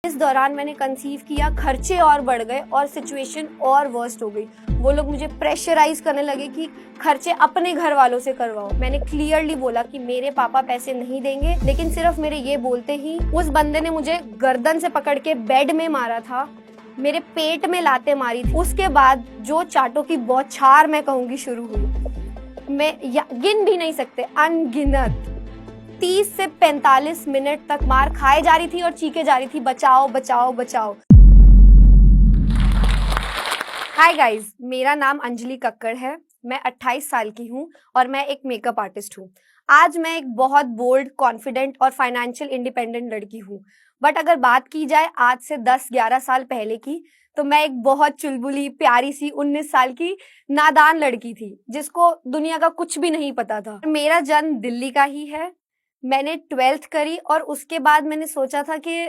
इस दौरान मैंने कंसीव किया, खर्चे और बढ़ गए और सिचुएशन और वर्स्ट हो गई। वो लोग मुझे प्रेशराइज करने लगे कि खर्चे अपने घर वालों से करवाओ। मैंने क्लियरली बोला कि मेरे पापा पैसे नहीं देंगे, लेकिन सिर्फ मेरे ये बोलते ही उस बंदे ने मुझे गर्दन से पकड़ के बेड में मारा था, मेरे पेट में लाते मारी थी। उसके बाद जो चाटों की बौछार मैं कहूंगी शुरू हुई, मैं गिन भी नहीं सकते, अनगिनत 30 से 45 मिनट तक मार खाए जा रही थी और चीखे जा रही थी, बचाओ बचाओ बचाओ। हाय गाइस, मेरा नाम अंजलि कक्कड़ है। मैं 28 साल की हूँ और मैं एक मेकअप आर्टिस्ट हूँ। आज मैं एक बहुत बोल्ड, कॉन्फिडेंट और फाइनेंशियल इंडिपेंडेंट लड़की हूँ। बट अगर बात की जाए आज से 10-11 साल पहले की, तो मैं एक बहुत चुलबुली, प्यारी सी 19 साल की नादान लड़की थी, जिसको दुनिया का कुछ भी नहीं पता था। मेरा जन्म दिल्ली का ही है। मैंने 12th करी और उसके बाद मैंने सोचा था कि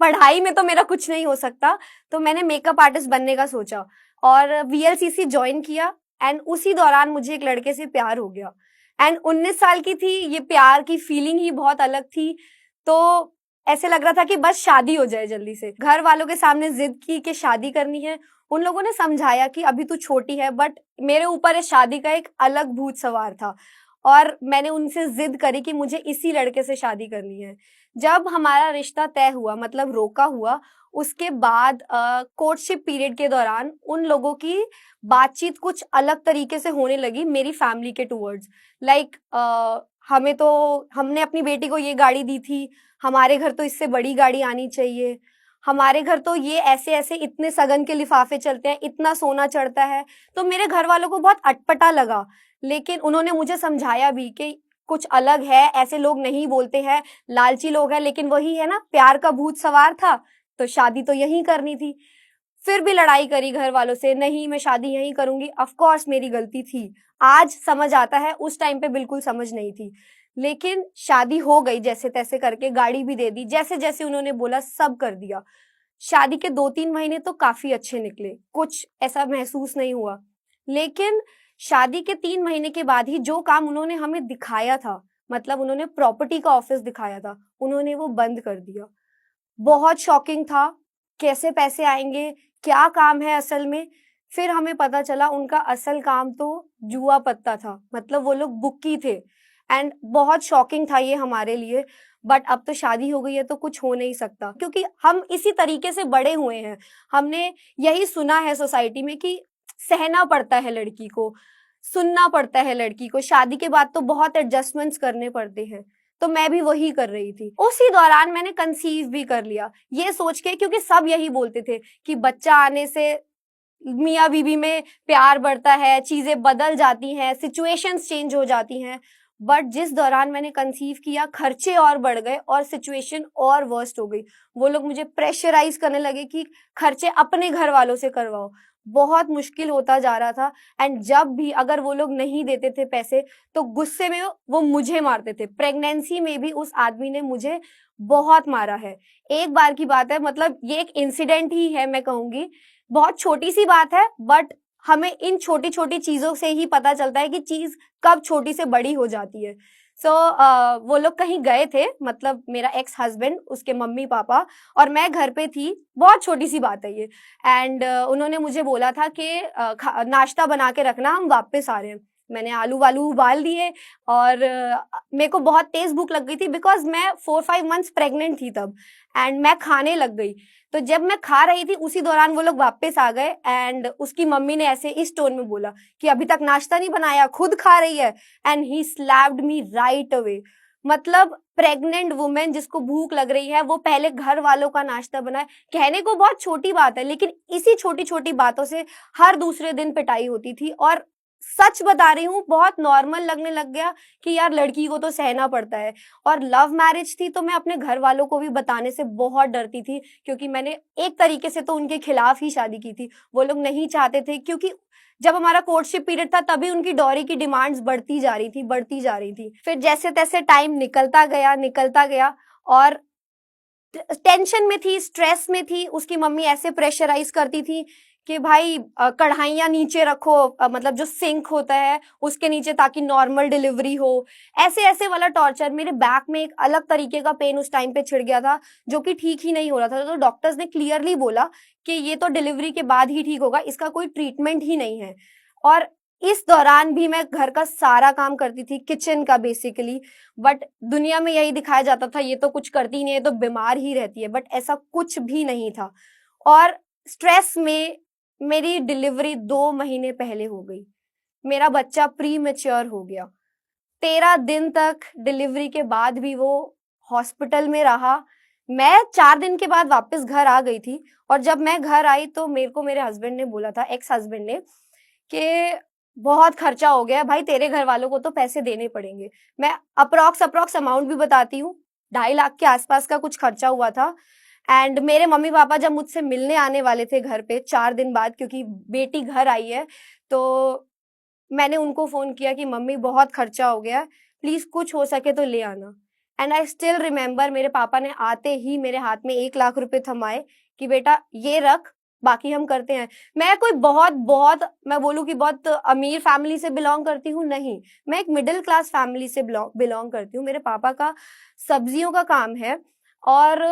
पढ़ाई में तो मेरा कुछ नहीं हो सकता, तो मैंने मेकअप आर्टिस्ट बनने का सोचा और VLCC ज्वाइन किया। एंड उसी दौरान मुझे एक लड़के से प्यार हो गया। एंड 19 साल की थी, ये प्यार की फीलिंग ही बहुत अलग थी। तो ऐसे लग रहा था कि बस शादी हो जाए जल्दी से। घर वालों के सामने जिद की कि शादी करनी है। उन लोगों ने समझाया कि अभी तू छोटी है, बट मेरे ऊपर इस शादी का एक अलग भूत सवार था और मैंने उनसे जिद करी कि मुझे इसी लड़के से शादी करनी है। जब हमारा रिश्ता तय हुआ, मतलब रोका हुआ, उसके बाद कोर्टशिप पीरियड के दौरान उन लोगों की बातचीत कुछ अलग तरीके से होने लगी मेरी फैमिली के टूवर्ड्स। लाइक हमने अपनी बेटी को ये गाड़ी दी थी, हमारे घर तो इससे बड़ी गाड़ी आनी चाहिए, हमारे घर तो ये ऐसे ऐसे इतने सगन के लिफाफे चलते हैं, इतना सोना चढ़ता है। तो मेरे घर वालों को बहुत अटपटा लगा, लेकिन उन्होंने मुझे समझाया भी कि कुछ अलग है, ऐसे लोग नहीं बोलते हैं, लालची लोग हैं। लेकिन वही है ना, प्यार का भूत सवार था, तो शादी तो यहीं करनी थी। फिर भी लड़ाई करी घर वालों से, नहीं मैं शादी यहीं करूंगी। ऑफ कोर्स मेरी गलती थी, आज समझ आता है, उस टाइम पे बिल्कुल समझ नहीं थी। लेकिन शादी हो गई जैसे तैसे करके, गाड़ी भी दे दी, जैसे जैसे उन्होंने बोला सब कर दिया। शादी के 2-3 महीने तो काफी अच्छे निकले, कुछ ऐसा महसूस नहीं हुआ। लेकिन शादी के 3 महीने के बाद ही जो काम उन्होंने हमें दिखाया था, मतलब उन्होंने प्रॉपर्टी का ऑफिस दिखाया था, उन्होंने वो बंद कर दिया। बहुत शॉकिंग था, कैसे पैसे आएंगे, क्या काम है असल में। फिर हमें पता चला उनका असल काम तो जुआ पत्ता था, मतलब वो लोग बुक्की थे। एंड बहुत शॉकिंग था ये हमारे लिए। बट अब तो शादी हो गई है तो कुछ हो नहीं सकता, क्योंकि हम इसी तरीके से बड़े हुए हैं। हमने यही सुना है सोसाइटी में कि सहना पड़ता है लड़की को, सुनना पड़ता है लड़की को, शादी के बाद तो बहुत एडजस्टमेंट्स करने पड़ते हैं। तो मैं भी वही कर रही थी। उसी दौरान मैंने कंसीव भी कर लिया, ये सोच के, क्योंकि सब यही बोलते थे कि बच्चा आने से मियाँ बीवी में प्यार बढ़ता है, चीजें बदल जाती हैं, सिचुएशंस चेंज हो जाती हैं। बट जिस दौरान मैंने कंसीव किया, खर्चे और बढ़ गए और सिचुएशन और वर्स्ट हो गई। वो लोग मुझे प्रेशराइज करने लगे कि खर्चे अपने घर वालों से करवाओ। बहुत मुश्किल होता जा रहा था। एंड जब भी अगर वो लोग नहीं देते थे पैसे, तो गुस्से में वो मुझे मारते थे। प्रेगनेंसी में भी उस आदमी ने मुझे बहुत मारा है। एक बार की बात है, मतलब ये एक इंसिडेंट ही है, मैं कहूंगी बहुत छोटी सी बात है, बट हमें इन छोटी छोटी चीजों से ही पता चलता है कि चीज कब छोटी से बड़ी हो जाती है। वो लोग कहीं गए थे, मतलब मेरा एक्स हस्बैंड, उसके मम्मी पापा और मैं घर पे थी। बहुत छोटी सी बात है ये। एंड उन्होंने मुझे बोला था कि नाश्ता बना के रखना, हम वापस आ रहे हैं। मैंने आलू वालू उबाल दिए और मेरे को बहुत तेज भूख लग गई थी, बिकॉज मैं 4-5 मंथ्स प्रेग्नेंट थी तब। एंड मैं खाने लग गई। तो जब मैं खा रही थी, उसी दौरान वो लोग वापस आ गए। एंड उसकी मम्मी ने ऐसे इस टोन में बोला कि अभी तक नाश्ता नहीं बनाया, खुद खा रही है। And he slapped me right away. मतलब प्रेग्नेंट वुमेन जिसको भूख लग रही है, वो पहले घर वालों का नाश्ता बनाए। कहने को बहुत छोटी बात है, लेकिन इसी छोटी छोटी बातों से हर दूसरे दिन पिटाई होती थी। और सच बता रही हूँ, बहुत नॉर्मल लगने लग गया कि यार लड़की को तो सहना पड़ता है। और लव मैरिज थी, तो मैं अपने घर वालों को भी बताने से बहुत डरती थी, क्योंकि मैंने एक तरीके से तो उनके खिलाफ ही शादी की थी। वो लोग नहीं चाहते थे, क्योंकि जब हमारा कोर्टशिप पीरियड था, तभी उनकी डॉरी की डिमांड्स बढ़ती जा रही थी। फिर जैसे तैसे टाइम निकलता गया और टेंशन में थी, स्ट्रेस में थी। उसकी मम्मी ऐसे प्रेशराइज करती थी कि भाई कढ़ाइयाँ नीचे रखो, मतलब जो सिंक होता है उसके नीचे, ताकि नॉर्मल डिलीवरी हो। ऐसे ऐसे वाला टॉर्चर। मेरे बैक में एक अलग तरीके का पेन उस टाइम पे छिड़ गया था, जो कि ठीक ही नहीं हो रहा था। तो डॉक्टर्स ने क्लियरली बोला कि ये तो डिलीवरी के बाद ही ठीक होगा, इसका कोई ट्रीटमेंट ही नहीं है। और इस दौरान भी मैं घर का सारा काम करती थी, किचन का बेसिकली। बट दुनिया में यही दिखाया जाता था, ये तो कुछ करती नहीं है, तो बीमार ही रहती है। बट ऐसा कुछ भी नहीं था। और स्ट्रेस में मेरी डिलीवरी 2 महीने पहले हो गई। मेरा बच्चा प्री मैच्योर हो गया। 13 दिन तक डिलीवरी के बाद भी वो हॉस्पिटल में रहा। मैं 4 दिन के बाद वापस घर आ गई थी। और जब मैं घर आई तो मेरे को मेरे हस्बैंड ने बोला था, एक्स हस्बैंड ने, कि बहुत खर्चा हो गया भाई, तेरे घर वालों को तो पैसे देने पड़ेंगे। मैं अप्रॉक्स अमाउंट भी बताती हूँ, 2.5 लाख के आसपास का कुछ खर्चा हुआ था। एंड मेरे मम्मी पापा जब मुझसे मिलने आने वाले थे घर पे 4 दिन बाद, क्योंकि बेटी घर आई है, तो मैंने उनको फोन किया कि मम्मी बहुत खर्चा हो गया, प्लीज कुछ हो सके तो ले आना। एंड आई स्टिल रिमेम्बर, मेरे पापा ने आते ही मेरे हाथ में 1 लाख रुपए थमाए कि बेटा ये रख, बाकी हम करते हैं। मैं कोई बहुत बहुत, मैं बोलूँ कि बहुत अमीर फैमिली से बिलोंग करती हूँ, नहीं। मैं एक मिडिल क्लास फैमिली से बिलोंग करती हूँ। मेरे पापा का सब्जियों का काम है। और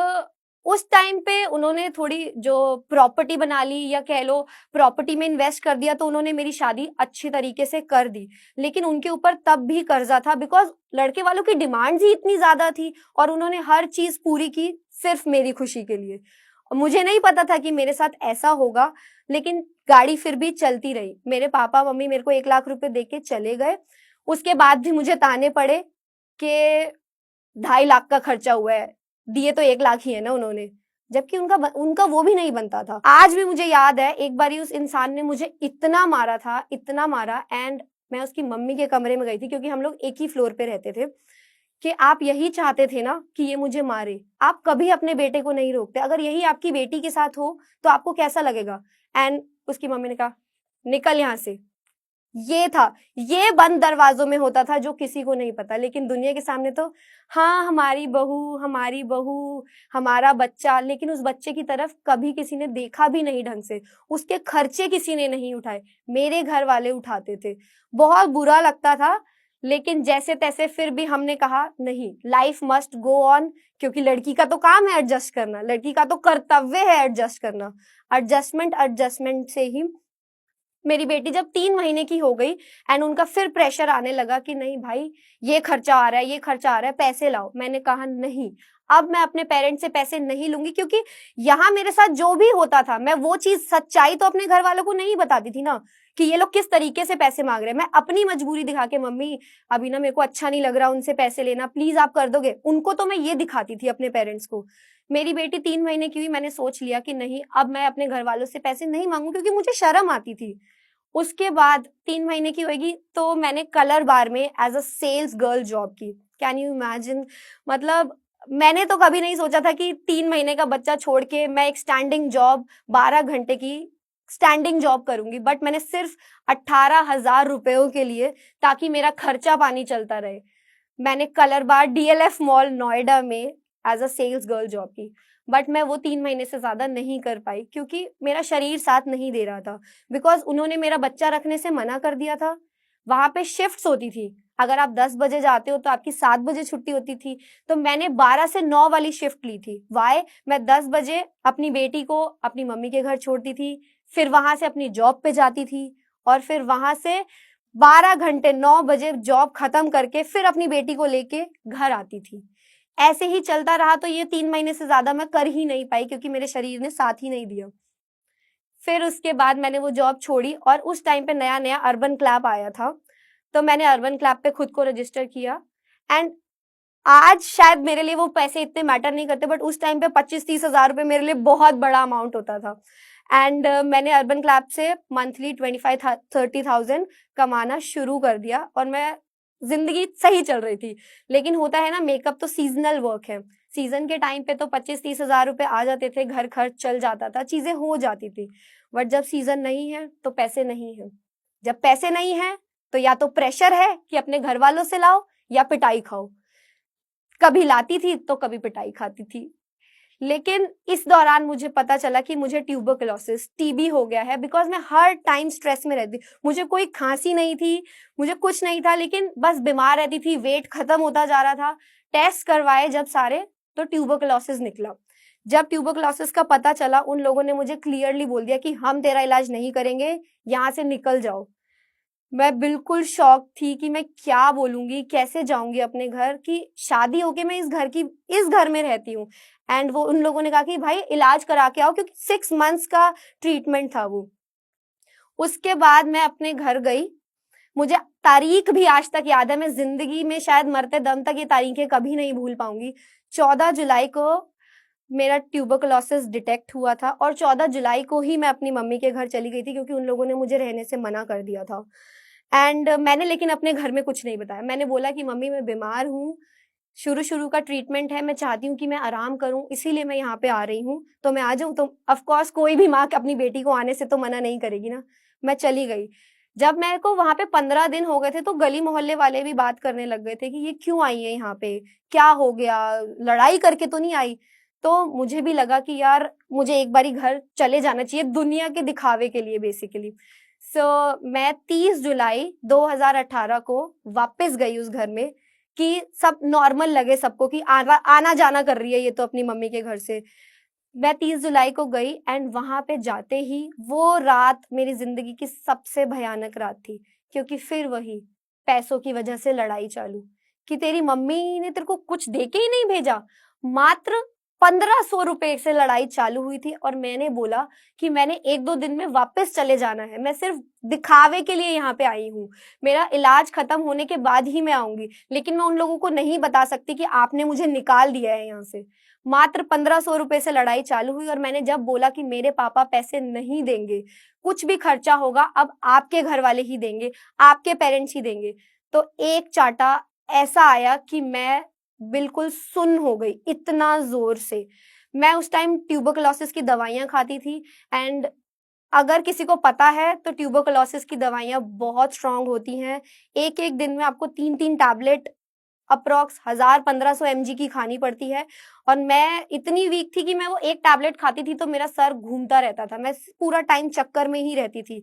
उस टाइम पे उन्होंने थोड़ी जो प्रॉपर्टी बना ली, या कह लो प्रॉपर्टी में इन्वेस्ट कर दिया, तो उन्होंने मेरी शादी अच्छी तरीके से कर दी। लेकिन उनके ऊपर तब भी कर्जा था, बिकॉज लड़के वालों की डिमांड्स ही इतनी ज्यादा थी, और उन्होंने हर चीज पूरी की सिर्फ मेरी खुशी के लिए। मुझे नहीं पता था कि मेरे साथ ऐसा होगा, लेकिन गाड़ी फिर भी चलती रही। मेरे पापा मम्मी मेरे को 1 लाख रुपए दे के चले गए। उसके बाद भी मुझे ताने पड़े कि 2.5 लाख का खर्चा हुआ है, दिए तो 1 लाख ही है ना उन्होंने, जबकि उनका वो भी नहीं बनता था। आज भी मुझे याद है, एक बारी उस इंसान ने मुझे इतना मारा था, इतना मारा। एंड मैं उसकी मम्मी के कमरे में गई थी, क्योंकि हम लोग एक ही फ्लोर पे रहते थे, कि आप यही चाहते थे ना कि ये मुझे मारे, आप कभी अपने बेटे को नहीं रोकते, अगर यही आपकी बेटी के साथ हो तो आपको कैसा लगेगा। एंड उसकी मम्मी ने कहा, निकल यहाँ से। ये था, ये बंद दरवाजों में होता था, जो किसी को नहीं पता। लेकिन दुनिया के सामने तो हाँ, हमारी बहू, हमारी बहू, हमारा बच्चा, लेकिन उस बच्चे की तरफ कभी किसी ने देखा भी नहीं ढंग से, उसके खर्चे किसी ने नहीं उठाए, मेरे घर वाले उठाते थे। बहुत बुरा लगता था। लेकिन जैसे तैसे फिर भी हमने कहा नहीं, लाइफ मस्ट गो ऑन, क्योंकि लड़की का तो काम है एडजस्ट करना, लड़की का तो कर्तव्य है एडजस्ट करना। एडजस्टमेंट से ही मेरी बेटी जब 3 महीने की हो गई, एंड उनका फिर प्रेशर आने लगा कि नहीं भाई, ये खर्चा आ रहा है, ये खर्चा आ रहा है, पैसे लाओ। मैंने कहा नहीं, अब मैं अपने पेरेंट्स से पैसे नहीं लूंगी, क्योंकि यहाँ मेरे साथ जो भी होता था, मैं वो चीज सच्चाई तो अपने घर वालों को नहीं बताती थी ना, कि ये लोग किस तरीके से पैसे मांग रहे हैं। मैं अपनी मजबूरी दिखा के, मम्मी अभी ना मेरे को अच्छा नहीं लग रहा उनसे पैसे लेना, प्लीज आप कर दोगे, उनको तो मैं ये दिखाती थी अपने पेरेंट्स को। मेरी बेटी 3 महीने की हुई, मैंने सोच लिया कि नहीं, अब मैं अपने घर वालों से पैसे नहीं मांगू, क्योंकि मुझे शर्म आती थी। उसके बाद 3 महीने की होगी तो मैंने कलर बार में as a sales girl job की। Can you imagine? मतलब मैंने तो कभी नहीं सोचा था कि 3 महीने का बच्चा छोड़ के मैं एक स्टैंडिंग जॉब, 12 घंटे की स्टैंडिंग जॉब करूंगी। बट मैंने सिर्फ 18,000 रुपयों के लिए, ताकि मेरा खर्चा पानी चलता रहे, मैंने Colorbar DLF mall Noida में as a sales girl job की। बट मैं वो 3 महीने से ज्यादा नहीं कर पाई, क्योंकि मेरा शरीर साथ नहीं दे रहा था। बिकॉज उन्होंने मेरा बच्चा रखने से मना कर दिया था। वहां पे शिफ्ट्स होती थी, अगर आप 10 बजे जाते हो तो आपकी 7 बजे छुट्टी होती थी। तो मैंने 12 से 9 वाली शिफ्ट ली थी। वाई? मैं 10 बजे अपनी बेटी को अपनी मम्मी के घर छोड़ती थी, फिर वहां से अपनी जॉब पे जाती थी, और फिर वहां से 12 घंटे 9 बजे जॉब खत्म करके फिर अपनी बेटी को लेके घर आती थी। ऐसे ही चलता रहा, तो ये 3 महीने से ज्यादा मैं कर ही नहीं पाई, क्योंकि मेरे शरीर ने साथ ही नहीं दिया। फिर उसके बाद मैंने वो जॉब छोड़ी, और उस टाइम पे नया नया अर्बन क्लैप आया था, तो मैंने अर्बन क्लैप पे खुद को रजिस्टर किया। एंड आज शायद मेरे लिए वो पैसे इतने मैटर नहीं करते, बट उस टाइम पे 25-30 हजार रुपए मेरे लिए बहुत बड़ा अमाउंट होता था। एंड मैंने अर्बन क्लैप से मंथली 25-30 थाउजेंड कमाना शुरू कर दिया, और मैं जिंदगी सही चल रही थी। लेकिन होता है ना, मेकअप तो सीजनल वर्क है। सीजन के टाइम पे तो 25-30 हजार रुपए आ जाते थे, घर खर्च चल जाता था, चीजें हो जाती थी। बट जब सीजन नहीं है तो पैसे नहीं है। जब पैसे नहीं है तो या तो प्रेशर है कि अपने घर वालों से लाओ, या पिटाई खाओ। कभी लाती थी तो कभी पिटाई खाती थी। लेकिन इस दौरान मुझे पता चला कि मुझे ट्यूबरकुलोसिस टीबी हो गया है, बिकॉज मैं हर टाइम स्ट्रेस में रहती। मुझे कोई खांसी नहीं थी, मुझे कुछ नहीं था, लेकिन बस बीमार रहती थी, वेट खत्म होता जा रहा था। टेस्ट करवाए जब सारे, तो ट्यूबरकुलोसिस निकला। जब ट्यूबरकुलोसिस का पता चला, उन लोगों ने मुझे क्लियरली बोल दिया कि हम तेरा इलाज नहीं करेंगे, यहाँ से निकल जाओ। मैं बिल्कुल शॉक थी कि मैं क्या बोलूंगी, कैसे जाऊंगी अपने घर, कि शादी होके मैं इस घर में रहती हूँ। एंड वो उन लोगों ने कहा कि भाई इलाज करा के आओ, क्योंकि 6 मंथ्स का ट्रीटमेंट था वो। उसके बाद मैं अपने घर गई। मुझे तारीख भी आज तक याद है, मैं जिंदगी में शायद मरते दम तक ये तारीखें कभी नहीं भूल पाऊंगी। 14 जुलाई को मेरा ट्यूबरकुलोसिस डिटेक्ट हुआ था, और 14 जुलाई को ही मैं अपनी मम्मी के घर चली गई थी, क्योंकि उन लोगों ने मुझे रहने से मना कर दिया था। एंड मैंने लेकिन अपने घर में कुछ नहीं बताया। मैंने बोला कि मम्मी मैं बीमार हूँ, शुरू शुरू का ट्रीटमेंट है, मैं चाहती हूँ कि मैं आराम करूँ, इसीलिए मैं यहाँ पे आ रही हूँ, तो मैं आ जाऊँ। तो ऑफ कोर्स कोई भी माँ अपनी बेटी को आने से तो मना नहीं करेगी ना। मैं चली गई। जब मेरे को वहां पे 15 दिन हो गए थे, तो गली मोहल्ले वाले भी बात करने लग गए थे कि ये क्यों आई है यहाँ पे, क्या हो गया, लड़ाई करके तो नहीं आई। तो मुझे भी लगा कि यार मुझे एक बारी घर चले जाना चाहिए, दुनिया के दिखावे के लिए बेसिकली। मैं 30 जुलाई 2018 को वापस गई उस घर में, कि सब नॉर्मल लगे सबको, कि आना आना जाना कर रही है ये तो अपनी मम्मी के घर से। मैं 30 जुलाई को गई, एंड वहां पे जाते ही वो रात मेरी जिंदगी की सबसे भयानक रात थी, क्योंकि फिर वही पैसों की वजह से लड़ाई चालू, कि तेरी मम्मी ने तेरे को कुछ दे के ही नहीं भेजा। मात्र 1500 रुपए से लड़ाई चालू हुई थी, और मैंने बोला कि मैंने 1-2 दिन में वापस चले जाना है, मैं सिर्फ दिखावे के लिए यहाँ पे आई हूँ, मेरा इलाज खत्म होने के बाद ही मैं आऊंगी, लेकिन मैं उन लोगों को नहीं बता सकती कि आपने मुझे निकाल दिया है यहाँ से। मात्र 1500 रुपए से लड़ाई चालू हुई, और मैंने जब बोला कि मेरे पापा पैसे नहीं देंगे, कुछ भी खर्चा होगा अब आपके घर वाले ही देंगे, आपके पेरेंट्स ही देंगे, तो एक चाटा ऐसा आया कि मैं बिल्कुल सुन्न हो गई, इतना जोर से। मैं उस टाइम ट्यूबरकुलोसिस की दवाइयां खाती थी। एंड अगर किसी को पता है तो ट्यूबरकुलोसिस की दवाइयां बहुत स्ट्रांग होती हैं। एक एक दिन में आपको 3-3 टैबलेट अप्रॉक्स 1000-1500 mg की खानी पड़ती है। और मैं इतनी वीक थी कि मैं वो एक टैबलेट खाती थी तो मेरा सर घूमता रहता था, मैं पूरा टाइम चक्कर में ही रहती थी।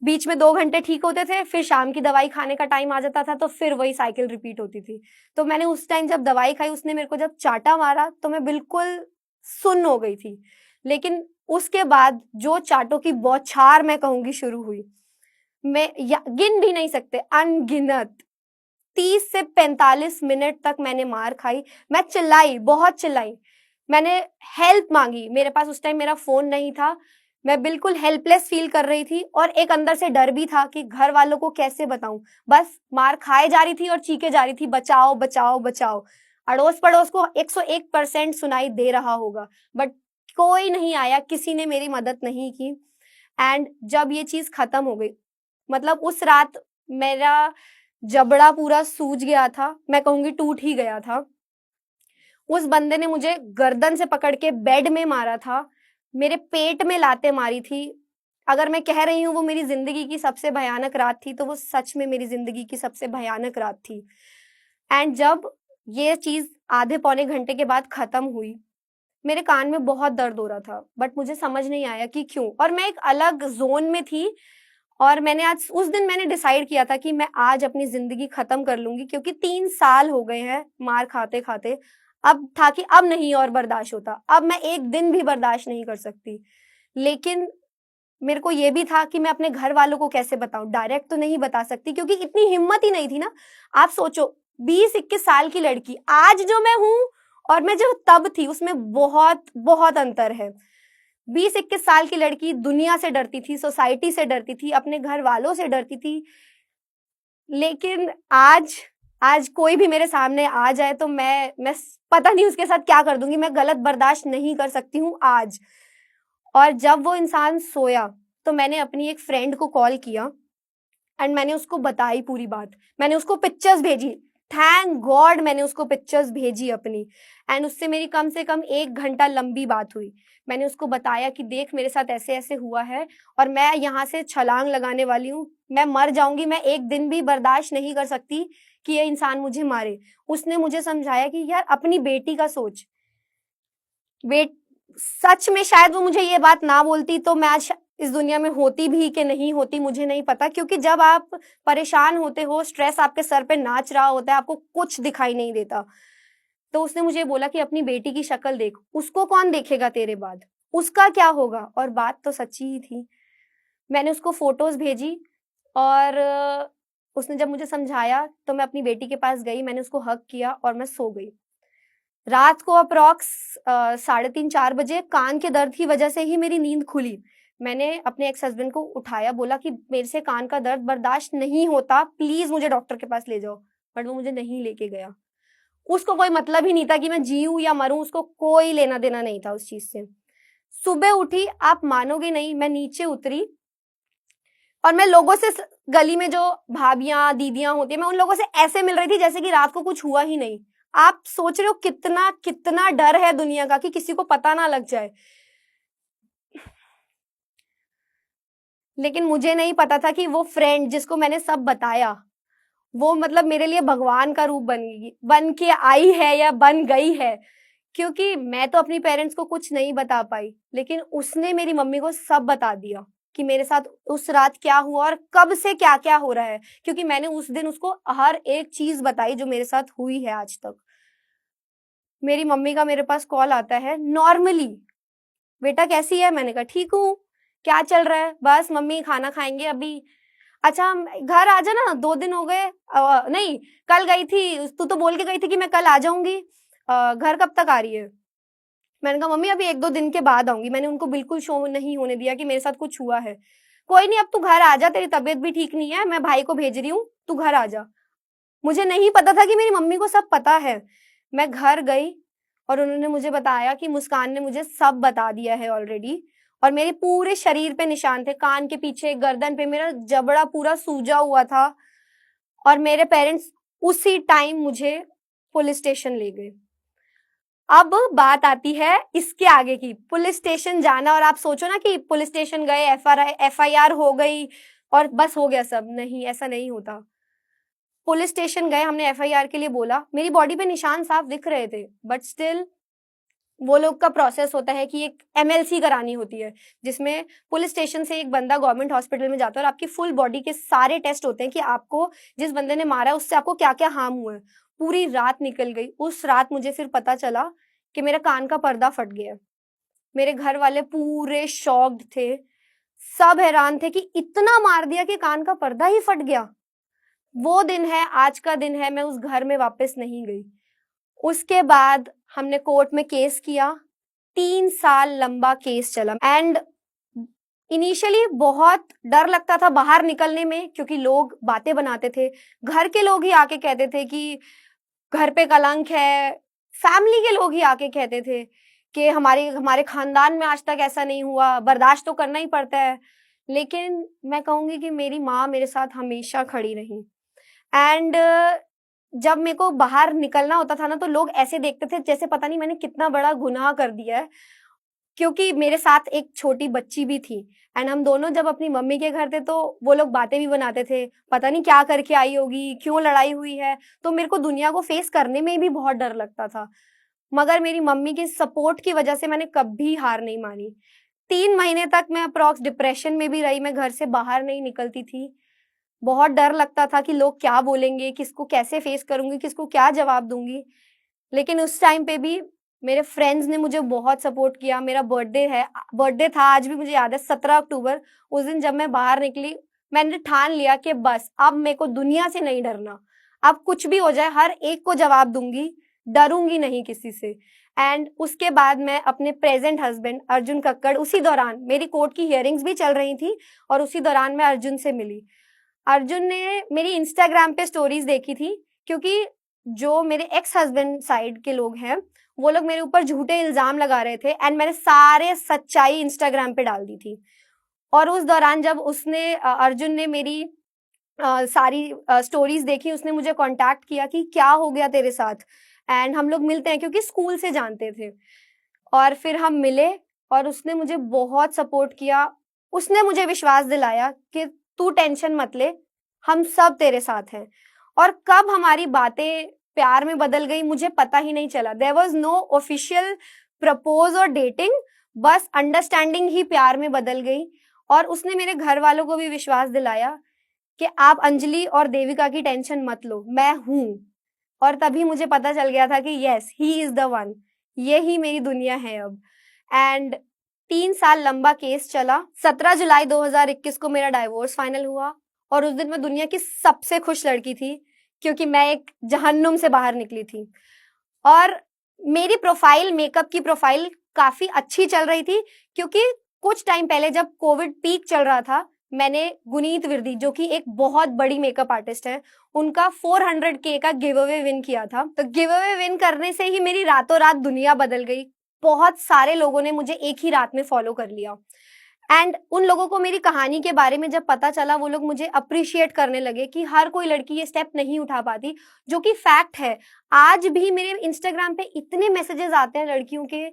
बीच में 2 घंटे ठीक होते थे, फिर शाम की दवाई खाने का टाइम आ जाता था, तो फिर वही साइकिल रिपीट होती थी। तो मैंने उस टाइम जब दवाई खाई, उसने मेरे को जब चाटा मारा, तो मैं बिल्कुल सुन्न हो गई थी। लेकिन उसके बाद जो चाटों की बौछार मैं कहूंगी शुरू हुई, मैं गिन भी नहीं सकते, अनगिनत 30 से 45 मिनट तक मैंने मार खाई। मैं चिल्लाई, बहुत चिल्लाई, मैंने हेल्प मांगी। मेरे पास उस टाइम मेरा फोन नहीं था, मैं बिल्कुल हेल्पलेस फील कर रही थी, और एक अंदर से डर भी था कि घर वालों को कैसे बताऊं। बस मार खाए जा रही थी और चीखे जा रही थी, बचाओ बचाओ बचाओ। अड़ोस पड़ोस को 101% सुनाई दे रहा होगा, बट कोई नहीं आया, किसी ने मेरी मदद नहीं की। एंड जब ये चीज खत्म हो गई, मतलब उस रात मेरा जबड़ा पूरा सूज गया था, मैं कहूंगी टूट ही गया था। उस बंदे ने मुझे गर्दन से पकड़ के बेड में मारा था, मेरे पेट में लाते मारी थी। अगर मैं कह रही हूँ वो मेरी जिंदगी की सबसे भयानक रात थी, तो वो सच में मेरी जिंदगी की सबसे भयानक रात थी। एंड जब ये चीज आधे पौने घंटे के बाद खत्म हुई, मेरे कान में बहुत दर्द हो रहा था, बट मुझे समझ नहीं आया कि क्यों, और मैं एक अलग जोन में थी। और मैंने आज उस दिन मैंने डिसाइड किया था कि मैं आज अपनी जिंदगी खत्म कर लूंगी, क्योंकि 3 साल हो गए हैं मार खाते खाते। अब था कि अब नहीं और बर्दाश्त होता, अब मैं एक दिन भी बर्दाश्त नहीं कर सकती। लेकिन मेरे को ये भी था कि मैं अपने घर वालों को कैसे बताऊं, डायरेक्ट तो नहीं बता सकती, क्योंकि इतनी हिम्मत ही नहीं थी ना। आप सोचो, 20-21 साल की लड़की, आज जो मैं हूं और मैं जो तब थी, उसमें बहुत बहुत अंतर है। 20-21 साल की लड़की दुनिया से डरती थी, सोसाइटी से डरती थी, अपने घर वालों से डरती थी। लेकिन आज आज कोई भी मेरे सामने आ जाए तो मैं पता नहीं उसके साथ क्या कर दूंगी, मैं गलत बर्दाश्त नहीं कर सकती हूँ आज। और जब वो इंसान सोया, तो मैंने अपनी एक फ्रेंड को कॉल किया, एंड मैंने उसको बताई पूरी बात, मैंने उसको पिक्चर्स भेजी। थैंक गॉड मैंने उसको पिक्चर्स भेजी अपनी। एंड उससे मेरी कम से कम 1 घंटा लंबी बात हुई। मैंने उसको बताया कि देख मेरे साथ ऐसे ऐसे हुआ है, और मैं यहाँ से छलांग लगाने वाली हूँ, मैं मर जाऊंगी, मैं एक दिन भी बर्दाश्त नहीं कर सकती कि ये इंसान मुझे मारे। उसने मुझे समझाया कि यार अपनी बेटी का सोच, वेट, सच में शायद वो मुझे ये बात ना बोलती तो मैं आज इस दुनिया में होती भी कि नहीं होती मुझे नहीं पता, क्योंकि जब आप परेशान होते हो, स्ट्रेस आपके सर पे नाच रहा होता है, आपको कुछ दिखाई नहीं देता। तो उसने मुझे बोला कि अपनी बेटी की शक्ल देख, उसको कौन देखेगा तेरे बाद, उसका क्या होगा? और बात तो सच्ची ही थी। मैंने उसको फोटोज भेजी और उसने जब मुझे समझाया तो मैं अपनी बेटी के पास गई, मैंने उसको हग किया और मैं सो गई। रात को अप्रॉक्स 3:30-4 बजे कान के दर्द की वजह से ही मेरी नींद खुली। मैंने अपने एक्स हस्बैंड को उठाया, बोला कि मेरे से कान का दर्द बर्दाश्त नहीं होता, प्लीज मुझे डॉक्टर के पास ले जाओ। बट वो मुझे नहीं लेके गया। उसको कोई मतलब ही नहीं था कि मैं जीऊं या मरूं, उसको कोई लेना देना नहीं था उस चीज से। सुबह उठी, आप मानोगे नहीं, मैं नीचे उतरी और मैं लोगों से गली में जो भाभियां दीदियां होती है, मैं उन लोगों से ऐसे मिल रही थी जैसे कि रात को कुछ हुआ ही नहीं। आप सोच रहे हो कितना कितना डर है दुनिया का कि किसी को पता ना लग जाए। लेकिन मुझे नहीं पता था कि वो फ्रेंड जिसको मैंने सब बताया, वो मतलब मेरे लिए भगवान का रूप बन के आई है या बन गई है। क्योंकि मैं तो अपनी पेरेंट्स को कुछ नहीं बता पाई, लेकिन उसने मेरी मम्मी को सब बता दिया कि मेरे साथ उस रात क्या हुआ और कब से क्या क्या हो रहा है, क्योंकि मैंने उस दिन उसको हर एक चीज बताई जो मेरे साथ हुई है आज तक। मेरी मम्मी का मेरे पास कॉल आता है नॉर्मली, बेटा कैसी है? मैंने कहा ठीक हूँ। क्या चल रहा है? बस मम्मी खाना खाएंगे अभी। अच्छा घर आ जा ना, 2 दिन हो गए। नहीं, कल गई थी, तू तो बोल के गई थी कि मैं कल आ जाऊंगी। घर कब तक आ रही है? मैंने कहा मम्मी अभी 1-2 दिन के बाद आऊंगी। मैंने उनको बिल्कुल शो नहीं होने दिया कि मेरे साथ कुछ हुआ है। कोई नहीं, अब तू घर आ जा, तेरी तबीयत भी ठीक नहीं है, मैं भाई को भेज रही हूँ, तू घर आ जा। मुझे नहीं पता था कि मेरी मम्मी को सब पता है। मैं घर गई और उन्होंने मुझे बताया कि मुस्कान ने मुझे सब बता दिया है ऑलरेडी। और मेरे पूरे शरीर पे निशान थे, कान के पीछे, गर्दन पे मेरा जबड़ा पूरा सूजा हुआ था। और मेरे पेरेंट्स उसी टाइम मुझे पुलिस स्टेशन ले गए। अब बात आती है इसके आगे की, पुलिस स्टेशन जाना, और आप सोचो ना कि पुलिस स्टेशन गए, एफआईआर हो गई और बस हो गया सब। नहीं, ऐसा नहीं होता। पुलिस स्टेशन गए, हमने एफआईआर के लिए बोला, मेरी बॉडी पे निशान साफ दिख रहे थे, बट स्टिल वो लोग का प्रोसेस होता है कि एक एमएलसी करानी होती है, जिसमें पुलिस स्टेशन से एक बंदा गवर्नमेंट हॉस्पिटल में जाता है और आपकी फुल बॉडी के सारे टेस्ट होते हैं कि आपको जिस बंदे ने मारा है उससे आपको क्या क्या हार्म हुआ है। पूरी रात निकल गई। उस रात मुझे फिर पता चला कि मेरा कान का पर्दा फट गया। मेरे घर वाले पूरे शॉक्ड थे, सब हैरान थे कि इतना मार दिया कि कान का पर्दा ही फट गया। वो दिन है, आज का दिन है, मैं उस घर में वापस नहीं गई। उसके बाद हमने कोर्ट में केस किया, 3 साल लंबा केस चला। एंड इनिशियली बहुत डर लगता था बाहर निकलने में, क्योंकि लोग बातें बनाते थे। घर के लोग ही आके कहते थे कि घर पे कलंक है। फैमिली के लोग ही आके कहते थे कि हमारे हमारे खानदान में आज तक ऐसा नहीं हुआ, बर्दाश्त तो करना ही पड़ता है। लेकिन मैं कहूंगी कि मेरी माँ मेरे साथ हमेशा खड़ी रही। एंड जब मेरे को बाहर निकलना होता था ना, तो लोग ऐसे देखते थे जैसे पता नहीं मैंने कितना बड़ा गुनाह कर दिया है, क्योंकि मेरे साथ एक छोटी बच्ची भी थी। एंड हम दोनों जब अपनी मम्मी के घर थे तो वो लोग बातें भी बनाते थे, पता नहीं क्या करके आई होगी, क्यों लड़ाई हुई है। तो मेरे को दुनिया को फेस करने में भी बहुत डर लगता था। मगर मेरी मम्मी की सपोर्ट की वजह से मैंने कभी हार नहीं मानी। 3 महीने तक मैं अप्रॉक्स डिप्रेशन में भी रही, मैं घर से बाहर नहीं निकलती थी। बहुत डर लगता था कि लोग क्या बोलेंगे, किसको कैसे फेस करूंगी, किसको क्या जवाब दूंगी। लेकिन उस टाइम पे भी मेरे फ्रेंड्स ने मुझे बहुत सपोर्ट किया। मेरा बर्थडे था, आज भी मुझे याद है, 17 अक्टूबर। उस दिन जब मैं बाहर निकली, मैंने ठान लिया कि बस अब मेरे को दुनिया से नहीं डरना। अब कुछ भी हो जाए हर एक को जवाब दूंगी, डरूंगी नहीं किसी से। एंड उसके बाद मैं अपने प्रेजेंट हस्बैंड अर्जुन कक्कड़, उसी दौरान मेरी कोर्ट की हियरिंग्स भी चल रही थी और उसी दौरान मैं अर्जुन से मिली। अर्जुन ने मेरी इंस्टाग्राम पे स्टोरीज देखी थी, क्योंकि जो मेरे एक्स हस्बैंड साइड के लोग हैं, वो लोग मेरे ऊपर झूठे इल्जाम लगा रहे थे एंड मैंने सारे सच्चाई इंस्टाग्राम पे डाल दी थी। और उस दौरान जब अर्जुन ने मेरी सारी स्टोरीज देखी, उसने मुझे कांटेक्ट किया कि क्या हो गया तेरे साथ, एंड हम लोग मिलते हैं, क्योंकि स्कूल से जानते थे। और फिर हम मिले और उसने मुझे बहुत सपोर्ट किया। उसने मुझे विश्वास दिलाया कि तू टेंशन मत ले, हम सब तेरे साथ हैं। और कब हमारी बातें प्यार में बदल गई मुझे पता ही नहीं चला। There was no official propose और डेटिंग, बस अंडरस्टैंडिंग ही प्यार में बदल गई। और उसने मेरे घर वालों को भी विश्वास दिलाया कि आप अंजलि और देविका की टेंशन मत लो, मैं हूं। और तभी मुझे पता चल गया था कि yes, he is the one, ये ही मेरी दुनिया है अब। एंड 3 साल लंबा केस चला। 17 जुलाई 2021 को मेरा डाइवोर्स फाइनल हुआ और उस दिन मैं दुनिया की सबसे खुश लड़की थी, क्योंकि मैं एक जहन्नुम से बाहर निकली थी। और मेरी प्रोफाइल, मेकअप की प्रोफाइल काफी अच्छी चल रही थी, क्योंकि कुछ टाइम पहले जब कोविड पीक चल रहा था, मैंने गुनीत विरदी, जो कि एक बहुत बड़ी मेकअप आर्टिस्ट है, उनका 400K का गिव अवे विन किया था। तो गिव अवे विन करने से ही मेरी रातों रात दुनिया बदल गई। बहुत सारे लोगों ने मुझे एक ही रात में फॉलो कर लिया। एंड उन लोगों को मेरी कहानी के बारे में जब पता चला, वो लोग मुझे अप्रिशिएट करने लगे कि हर कोई लड़की ये स्टेप नहीं उठा पाती, जो कि फैक्ट है। आज भी मेरे इंस्टाग्राम पे इतने मैसेजेस आते हैं लड़कियों के,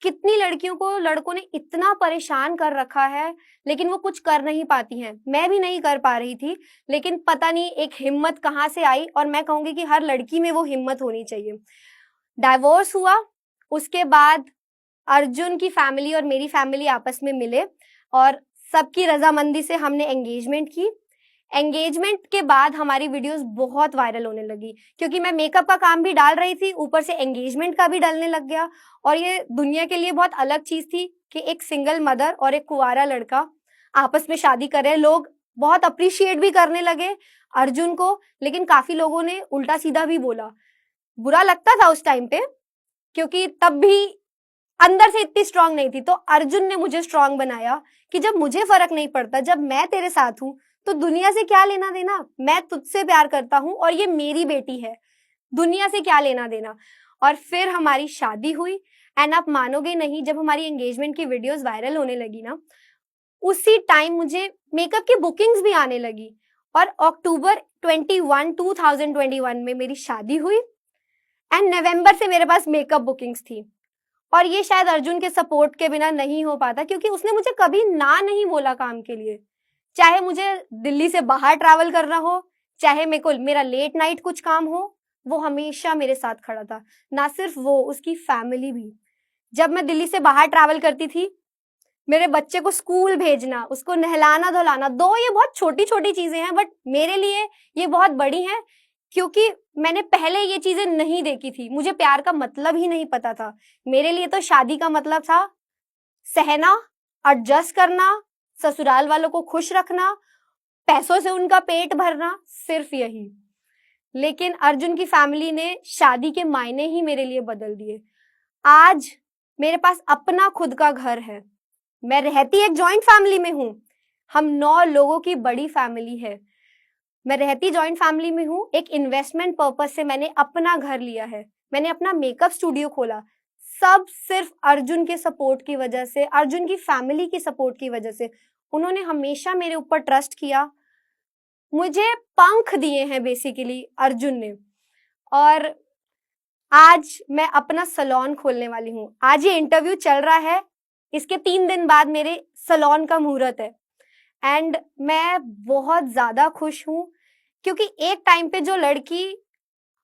कितनी लड़कियों को लड़कों ने इतना परेशान कर रखा है, लेकिन वो कुछ कर नहीं पाती हैं। मैं भी नहीं कर पा रही थी, लेकिन पता नहीं एक हिम्मत कहाँ से आई, और मैं कहूंगी कि हर लड़की में वो हिम्मत होनी चाहिए। डाइवोर्स हुआ, उसके बाद अर्जुन की फैमिली और मेरी फैमिली आपस में मिले और सबकी रजामंदी से हमने एंगेजमेंट की। एंगेजमेंट के बाद हमारी वीडियोस बहुत वायरल होने लगी, क्योंकि मैं मेकअप का काम भी डाल रही थी, ऊपर से एंगेजमेंट का भी डलने लग गया। और ये दुनिया के लिए बहुत अलग चीज थी कि एक सिंगल मदर और एक कुंवारा लड़का आपस में शादी कर रहे हैं। लोग बहुत अप्रिशिएट भी करने लगे अर्जुन को, लेकिन काफी लोगों ने उल्टा सीधा भी बोला। बुरा लगता था उस टाइम पे, क्योंकि तब भी अंदर से इतनी स्ट्रांग नहीं थी। तो अर्जुन ने मुझे स्ट्रांग बनाया कि जब मुझे फर्क नहीं पड़ता, जब मैं तेरे साथ हूं, तो दुनिया से क्या लेना देना। मैं तुझसे प्यार करता हूं और ये मेरी बेटी है, दुनिया से क्या लेना देना। और फिर हमारी शादी हुई। एंड आप मानोगे नहीं, जब हमारी एंगेजमेंट की वीडियोस वायरल होने लगी ना, उसी टाइम मुझे मेकअप की बुकिंग्स भी आने लगी। और अक्टूबर 2021 में मेरी शादी हुई एंड नवंबर से मेरे पास मेकअप बुकिंग्स थी। और ये शायद अर्जुन के सपोर्ट के बिना नहीं हो पाता, क्योंकि उसने मुझे कभी ना नहीं बोला काम के लिए। चाहे मुझे दिल्ली से बाहर ट्रैवल करना हो, चाहे मेरे को मेरा लेट नाइट कुछ काम हो, वो हमेशा मेरे साथ खड़ा था। ना सिर्फ वो, उसकी फैमिली भी। जब मैं दिल्ली से बाहर ट्रैवल करती थी, मेरे बच्चे को स्कूल भेजना, उसको नहलाना धुलाना, दो ये बहुत छोटी छोटी चीजें हैं, बट मेरे लिए ये बहुत बड़ी हैं, क्योंकि मैंने पहले ये चीजें नहीं देखी थी। मुझे प्यार का मतलब ही नहीं पता था। मेरे लिए तो शादी का मतलब था सहना, एडजस्ट करना, ससुराल वालों को खुश रखना, पैसों से उनका पेट भरना, सिर्फ यही। लेकिन अर्जुन की फैमिली ने शादी के मायने ही मेरे लिए बदल दिए। आज मेरे पास अपना खुद का घर है। मैं रहती एक जॉइंट फैमिली में हूँ। हम 9 लोगों की बड़ी फैमिली है। मैं रहती जॉइंट फैमिली में हूँ। एक इन्वेस्टमेंट पर्पस से मैंने अपना घर लिया है, मैंने अपना मेकअप स्टूडियो खोला, सब सिर्फ अर्जुन के सपोर्ट की वजह से, अर्जुन की फैमिली की सपोर्ट की वजह से। उन्होंने हमेशा मेरे ऊपर ट्रस्ट किया, मुझे पंख दिए हैं बेसिकली अर्जुन ने। और आज मैं अपना सैलून खोलने वाली हूँ। आज ये इंटरव्यू चल रहा है, इसके 3 दिन बाद मेरे सैलून का मुहूर्त है। एंड मैं बहुत ज्यादा खुश हूँ, क्योंकि एक टाइम पे जो लड़की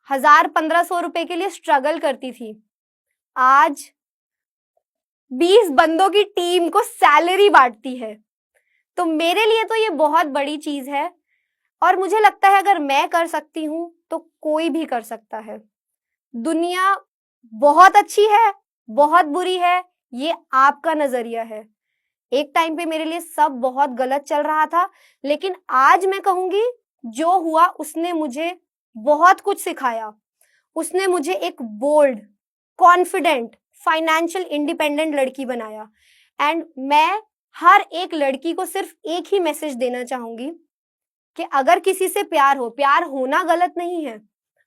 1000-1500 रुपए के लिए स्ट्रगल करती थी, आज 20 बंदों की टीम को सैलरी बांटती है। तो मेरे लिए तो ये बहुत बड़ी चीज है। और मुझे लगता है अगर मैं कर सकती हूँ तो कोई भी कर सकता है। दुनिया बहुत अच्छी है, बहुत बुरी है, ये आपका नजरिया है। एक टाइम पे मेरे लिए सब बहुत गलत चल रहा था, लेकिन आज मैं कहूंगी जो हुआ उसने मुझे बहुत कुछ सिखाया। उसने मुझे एक बोल्ड, कॉन्फिडेंट, फाइनेंशियल इंडिपेंडेंट लड़की बनाया। एंड मैं हर एक लड़की को सिर्फ एक ही मैसेज देना चाहूंगी कि अगर किसी से प्यार हो, प्यार होना गलत नहीं है।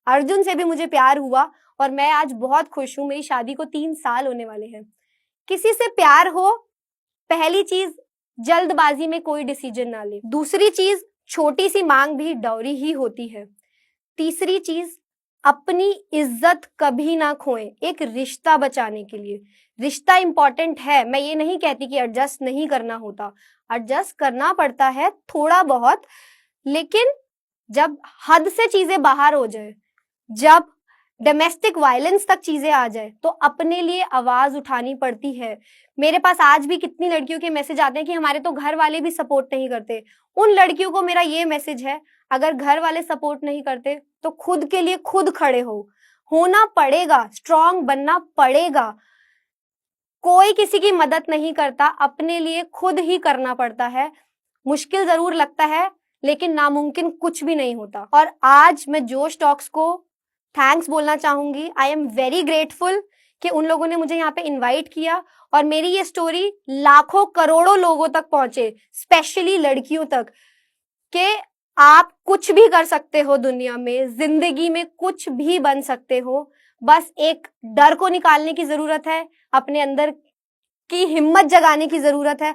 अर्जुन से भी मुझे प्यार हुआ और मैं आज बहुत खुश हूं। मेरी शादी को 3 साल होने वाले हैं। किसी से प्यार हो, पहली चीज जल्दबाजी में कोई डिसीजन ना ले। दूसरी चीज, छोटी सी मांग भी डौरी ही होती है। तीसरी चीज, अपनी इज्जत कभी ना खोएं एक रिश्ता बचाने के लिए। रिश्ता इंपॉर्टेंट है, मैं ये नहीं कहती कि एडजस्ट नहीं करना होता, एडजस्ट करना पड़ता है थोड़ा बहुत, लेकिन जब हद से चीजें बाहर हो जाए, जब डोमेस्टिक वायलेंस तक चीजें आ जाए तो अपने लिए आवाज उठानी पड़ती है। मेरे पास आज भी कितनी लड़कियों के मैसेज आते हैं कि हमारे तो घर वाले भी सपोर्ट नहीं करते। उन लड़कियों को मेरा ये मैसेज है, अगर घर वाले सपोर्ट नहीं करते तो खुद के लिए खुद खड़े हो, होना पड़ेगा, स्ट्रांग बनना पड़ेगा। कोई किसी की मदद नहीं करता, अपने लिए खुद ही करना पड़ता है। मुश्किल जरूर लगता है लेकिन नामुमकिन कुछ भी नहीं होता। और आज मैं जोश टॉक्स को थैंक्स बोलना चाहूंगी। आई एम वेरी ग्रेटफुल कि उन लोगों ने मुझे यहाँ पे इनवाइट किया और मेरी ये स्टोरी लाखों करोड़ों लोगों तक पहुंचे, स्पेशली लड़कियों तक, कि आप कुछ भी कर सकते हो दुनिया में, जिंदगी में कुछ भी बन सकते हो। बस एक डर को निकालने की जरूरत है, अपने अंदर की हिम्मत जगाने की जरूरत है